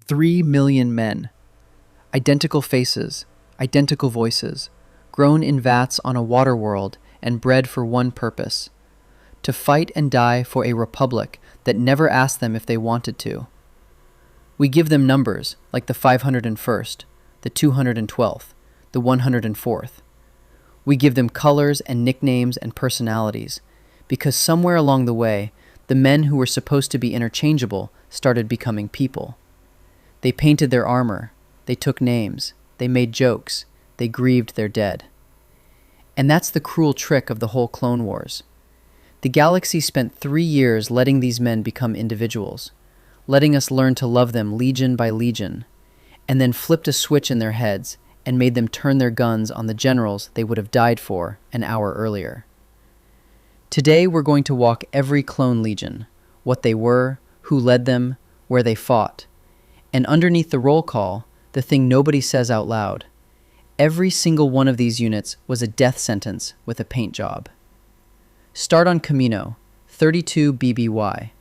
3 million men. Identical faces, identical voices, grown in vats on a water world and bred for one purpose: to fight and die for a republic that never asked them if they wanted to. We give them numbers like the 501st, the 212th, the 104th. We give them colors and nicknames and personalities, because somewhere along the way, the men who were supposed to be interchangeable started becoming people. They painted their armor, they took names, they made jokes, they grieved their dead. And that's the cruel trick of the whole Clone Wars. The galaxy spent 3 years letting these men become individuals, letting us learn to love them legion by legion, and then flipped a switch in their heads and made them turn their guns on the generals they would have died for an hour earlier. Today we're going to walk every clone legion, what they were, who led them, where they fought, and underneath the roll call, the thing nobody says out loud: every single one of these units was a death sentence with a paint job. Start on Kamino, 32 BBY.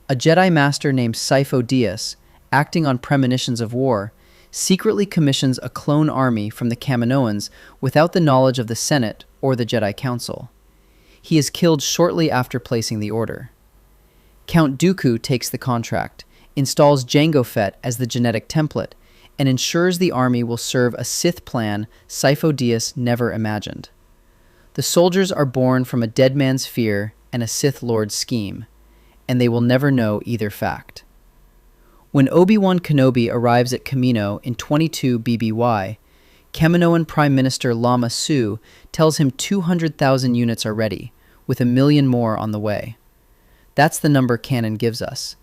A Jedi Master named Sifo-Dyas, acting on premonitions of war, secretly commissions a clone army from the Kaminoans without the knowledge of the Senate or the Jedi Council. He is killed shortly after placing the order. Count Dooku takes the contract, installs Jango Fett as the genetic template, and ensures the army will serve a Sith plan Sifo-Dyas never imagined. The soldiers are born from a dead man's fear and a Sith Lord scheme, and they will never know either fact. When Obi-Wan Kenobi arrives at Kamino in 22 BBY, Kaminoan Prime Minister Lama tells him 200,000 units are ready, with 1 million more on the way. That's the number canon gives us.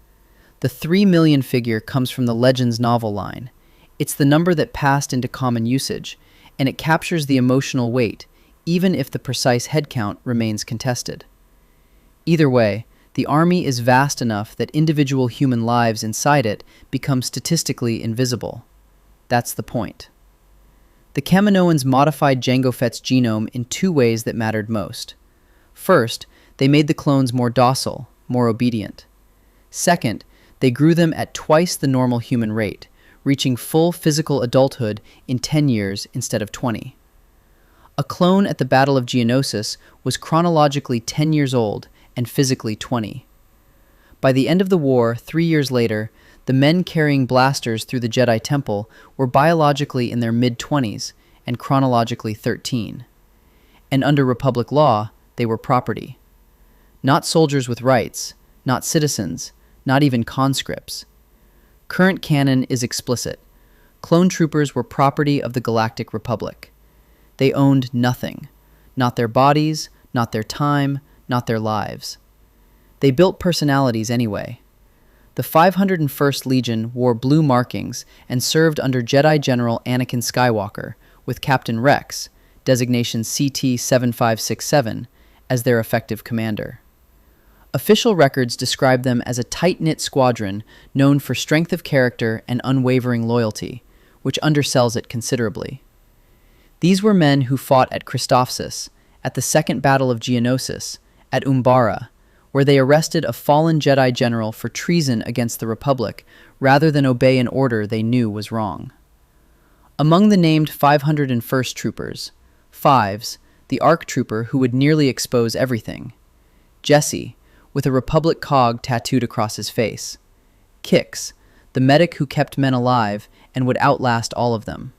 The 3 million figure comes from the Legends novel line. It's the number that passed into common usage, and it captures the emotional weight, even if the precise headcount remains contested. Either way, the army is vast enough that individual human lives inside it become statistically invisible. That's the point. The Kaminoans modified Jango Fett's genome in 2 ways that mattered most. First, they made the clones more docile, more obedient. Second, they grew them at twice the normal human rate, reaching full physical adulthood in 10 years instead of 20. A clone at the Battle of Geonosis was chronologically 10 years old and physically 20. By the end of the war, 3 years later, the men carrying blasters through the Jedi Temple were biologically in their mid-20s and chronologically 13. And under Republic law, they were property. Not soldiers with rights, not citizens, not even conscripts. Current canon is explicit. Clone troopers were property of the Galactic Republic. They owned nothing. Not their bodies, not their time, not their lives. They built personalities anyway. The 501st Legion wore blue markings and served under Jedi General Anakin Skywalker, with Captain Rex, designation CT-7567, as their effective commander. Official records describe them as a tight-knit squadron known for strength of character and unwavering loyalty, which undersells it considerably. These were men who fought at Christophsis, at the Second Battle of Geonosis, at Umbara, where they arrested a fallen Jedi general for treason against the Republic rather than obey an order they knew was wrong. Among the named 501st troopers, Fives, the ARC trooper who would nearly expose everything; Jesse, with a Republic cog tattooed across his face; Kix, the medic who kept men alive and would outlast all of them;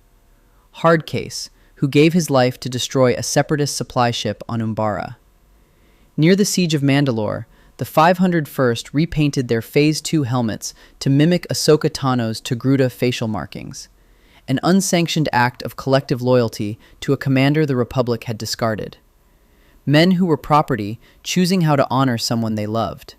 Hardcase, who gave his life to destroy a separatist supply ship on Umbara. Near the siege of Mandalore, the 501st repainted their Phase 2 helmets to mimic Ahsoka Tano's Togruta facial markings, an unsanctioned act of collective loyalty to a commander the Republic had discarded. Men who were property, choosing how to honor someone they loved.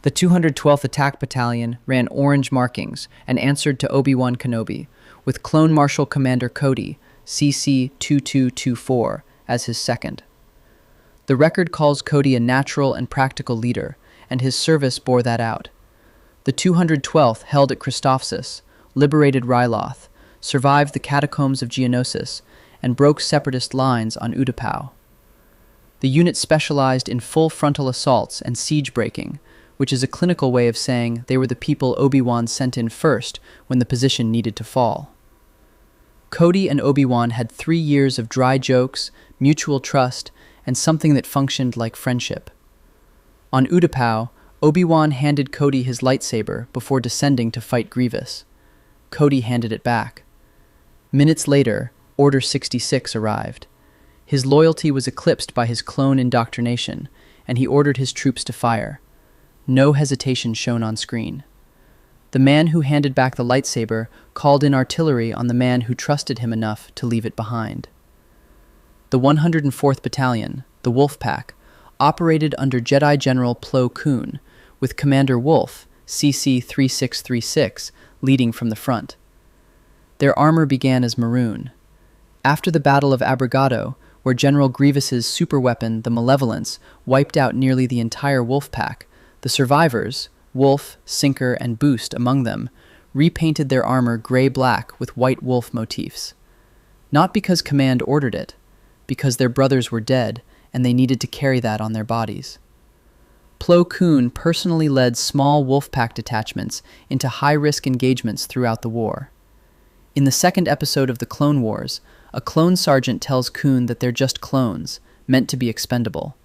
The 212th Attack Battalion ran orange markings and answered to Obi-Wan Kenobi, with Clone Marshal Commander Cody, CC-2224, as his second. The record calls Cody a natural and practical leader, and his service bore that out. The 212th held at Christophsis, liberated Ryloth, survived the catacombs of Geonosis, and broke separatist lines on Utapau. The unit specialized in full frontal assaults and siege breaking, which is a clinical way of saying they were the people Obi-Wan sent in first when the position needed to fall. Cody and Obi-Wan had 3 years of dry jokes, mutual trust, and something that functioned like friendship. On Utapau, Obi-Wan handed Cody his lightsaber before descending to fight Grievous. Cody handed it back. Minutes later, Order 66 arrived. His loyalty was eclipsed by his clone indoctrination, and he ordered his troops to fire. No hesitation shown on screen. The man who handed back the lightsaber called in artillery on the man who trusted him enough to leave it behind. The 104th Battalion, the Wolf Pack, operated under Jedi General Plo Koon, with Commander Wolf, CC 3636, leading from the front. Their armor began as maroon. After the Battle of Abrogado, where General Grievous's superweapon, the Malevolence, wiped out nearly the entire Wolf Pack, the survivors, Wolf, Sinker, and Boost among them, repainted their armor gray-black with white wolf motifs. Not because Command ordered it, because their brothers were dead and they needed to carry that on their bodies. Plo Koon personally led small Wolfpack detachments into high-risk engagements throughout the war. In the second episode of the Clone Wars, a clone sergeant tells Koon that they're just clones, meant to be expendable.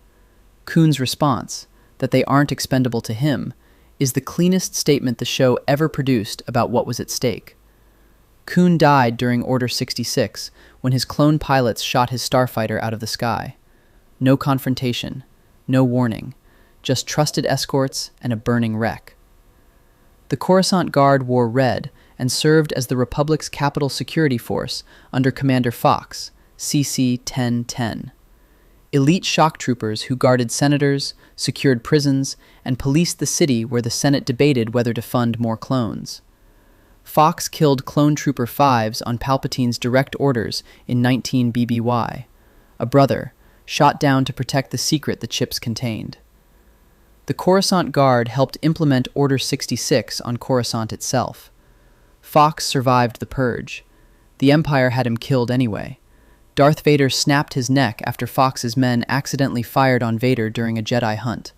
Koon's response, that they aren't expendable to him, is the cleanest statement the show ever produced about what was at stake. Koon died during Order 66 when his clone pilots shot his starfighter out of the sky. No confrontation, no warning, just trusted escorts and a burning wreck. The Coruscant Guard wore red and served as the Republic's capital security force under Commander Fox, CC 1010. Elite shock troopers who guarded senators, secured prisons, and policed the city where the Senate debated whether to fund more clones. Fox killed Clone Trooper 5s on Palpatine's direct orders in 19 BBY, a brother, shot down to protect the secret the chips contained. The Coruscant Guard helped implement Order 66 on Coruscant itself. Fox survived the purge. The Empire had him killed anyway. Darth Vader snapped his neck after Fox's men accidentally fired on Vader during a Jedi hunt.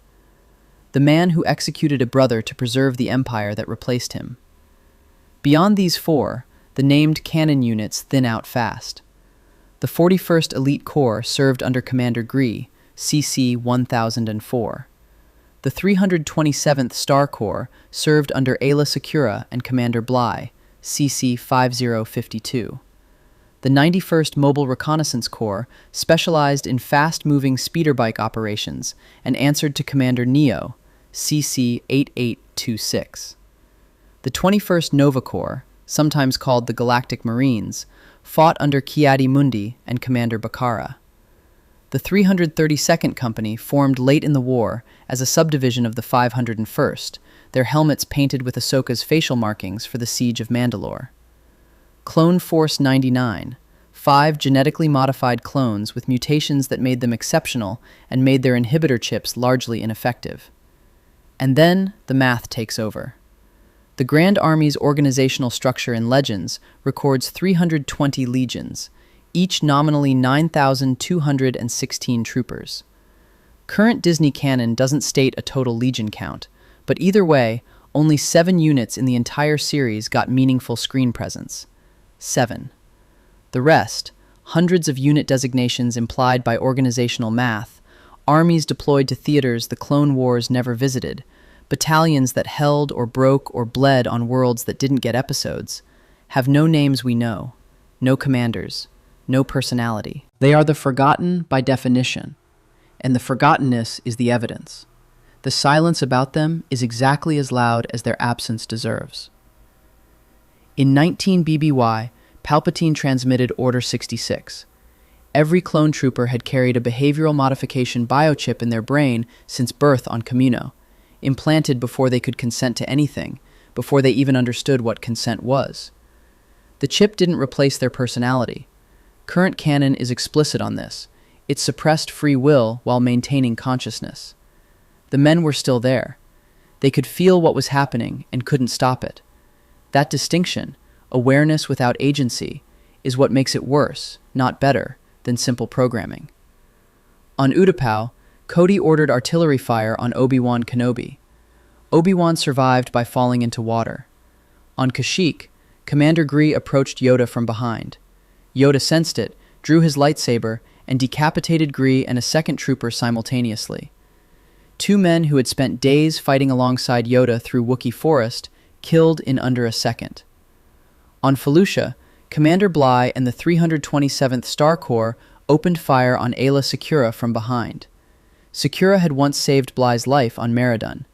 The man who executed a brother to preserve the Empire that replaced him. Beyond these 4, the named canon units thin out fast. The 41st Elite Corps served under Commander Gree, CC 1004. The 327th Star Corps served under Aayla Secura and Commander Bly, CC 5052. The 91st Mobile Reconnaissance Corps specialized in fast-moving speeder bike operations and answered to Commander Neo, CC 8826. The 21st Nova Corps, sometimes called the Galactic Marines, fought under Ki-Adi-Mundi and Commander Bakara. The 332nd Company formed late in the war as a subdivision of the 501st, their helmets painted with Ahsoka's facial markings for the Siege of Mandalore. Clone Force 99, 5 genetically modified clones with mutations that made them exceptional and made their inhibitor chips largely ineffective. And then the math takes over. The Grand Army's organizational structure in Legends records 320 legions, each nominally 9,216 troopers. Current Disney canon doesn't state a total legion count, but either way, only 7 units in the entire series got meaningful screen presence. 7. The rest, hundreds of unit designations implied by organizational math, armies deployed to theaters the Clone Wars never visited, battalions that held or broke or bled on worlds that didn't get episodes, have no names we know, no commanders, no personality. They are the forgotten by definition, and the forgottenness is the evidence. The silence about them is exactly as loud as their absence deserves. In 19 BBY, Palpatine transmitted Order 66. Every clone trooper had carried a behavioral modification biochip in their brain since birth on Kamino, implanted before they could consent to anything, before they even understood what consent was. The chip didn't replace their personality. Current canon is explicit on this. It suppressed free will while maintaining consciousness. The men were still there. They could feel what was happening and couldn't stop it. That distinction, awareness without agency, is what makes it worse, not better, than simple programming. On Utapau, Cody ordered artillery fire on Obi-Wan Kenobi. Obi-Wan survived by falling into water. On Kashyyyk, Commander Gree approached Yoda from behind. Yoda sensed it, drew his lightsaber, and decapitated Gree and a second trooper simultaneously. Two men who had spent days fighting alongside Yoda through Wookiee forest, killed in under a second. On Felucia, Commander Bly and the 327th Star Corps opened fire on Aayla Secura from behind. Secura had once saved Bly's life on Meriden.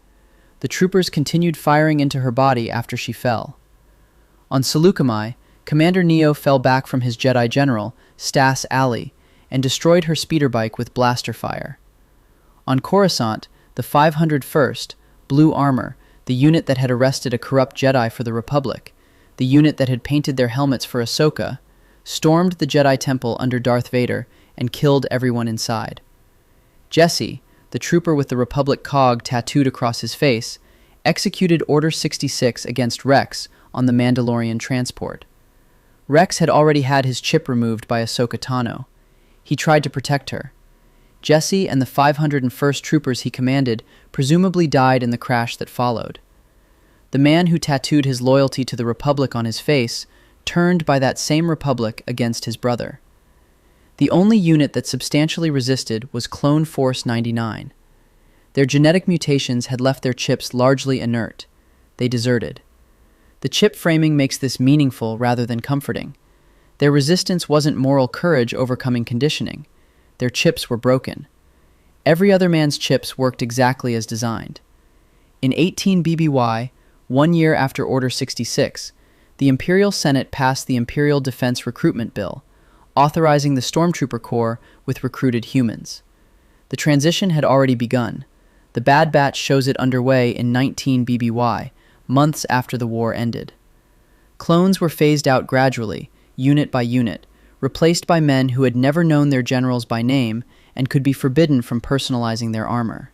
The troopers continued firing into her body after she fell. On Seleucami, Commander Neo fell back from his Jedi General, Stas Ali, and destroyed her speeder bike with blaster fire. On Coruscant, the 501st, Blue Armor, the unit that had arrested a corrupt Jedi for the Republic, the unit that had painted their helmets for Ahsoka, stormed the Jedi Temple under Darth Vader and killed everyone inside. Jesse, the trooper with the Republic cog tattooed across his face, executed Order 66 against Rex on the Mandalorian transport. Rex had already had his chip removed by Ahsoka Tano. He tried to protect her. Jesse and the 501st troopers he commanded presumably died in the crash that followed. The man who tattooed his loyalty to the Republic on his face turned by that same Republic against his brother. The only unit that substantially resisted was Clone Force 99. Their genetic mutations had left their chips largely inert. They deserted. The chip framing makes this meaningful rather than comforting. Their resistance wasn't moral courage overcoming conditioning. Their chips were broken. Every other man's chips worked exactly as designed. In 18 BBY, 1 year after Order 66, the Imperial Senate passed the Imperial Defense Recruitment Bill, authorizing the Stormtrooper Corps with recruited humans. The transition had already begun. The Bad Batch shows it underway in 19 BBY, months after the war ended. Clones were phased out gradually, unit by unit, replaced by men who had never known their generals by name and could be forbidden from personalizing their armor.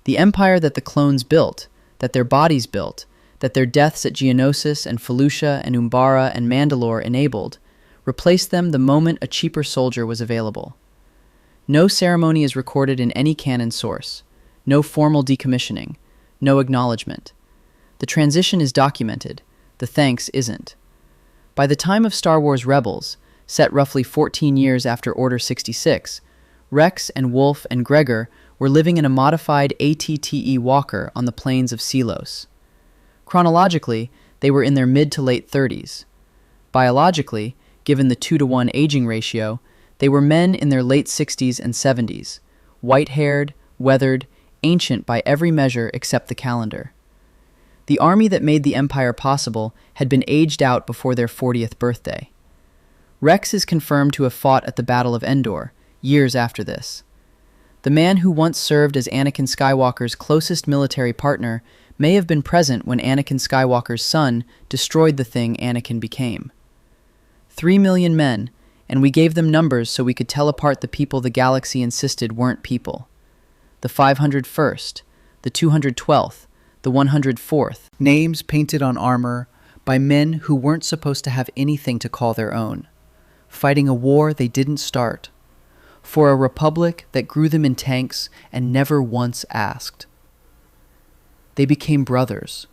The empire that the clones built, that their bodies built, that their deaths at Geonosis and Felucia and Umbara and Mandalore enabled, replaced them the moment a cheaper soldier was available. No ceremony is recorded in any canon source, no formal decommissioning, no acknowledgement. The transition is documented, the thanks isn't. By the time of Star Wars Rebels, set roughly 14 years after Order 66, Rex and Wolf and Gregor were living in a modified ATTE Walker on the plains of Selos. Chronologically, they were in their mid to late 30s. Biologically, given the 2-to-1 aging ratio, they were men in their late 60s and 70s, white-haired, weathered, ancient by every measure except the calendar. The army that made the Empire possible had been aged out before their 40th birthday. Rex is confirmed to have fought at the Battle of Endor, years after this. The man who once served as Anakin Skywalker's closest military partner may have been present when Anakin Skywalker's son destroyed the thing Anakin became. 3 million men, and we gave them numbers so we could tell apart the people the galaxy insisted weren't people. The 501st, the 212th, the 104th. Names painted on armor by men who weren't supposed to have anything to call their own, fighting a war they didn't start, for a republic that grew them in tanks and never once asked. They became brothers.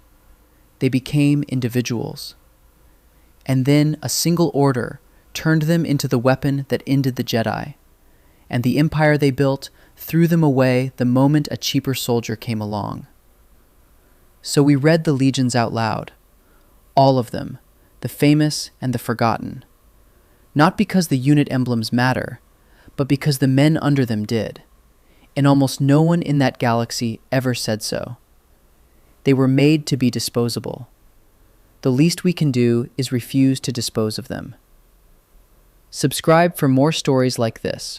They became individuals. And then a single order turned them into the weapon that ended the Jedi, and the empire they built threw them away the moment a cheaper soldier came along. So we read the legions out loud, all of them, the famous and the forgotten, not because the unit emblems matter, but because the men under them did, and almost no one in that galaxy ever said so. They were made to be disposable. The least we can do is refuse to dispose of them. Subscribe for more stories like this.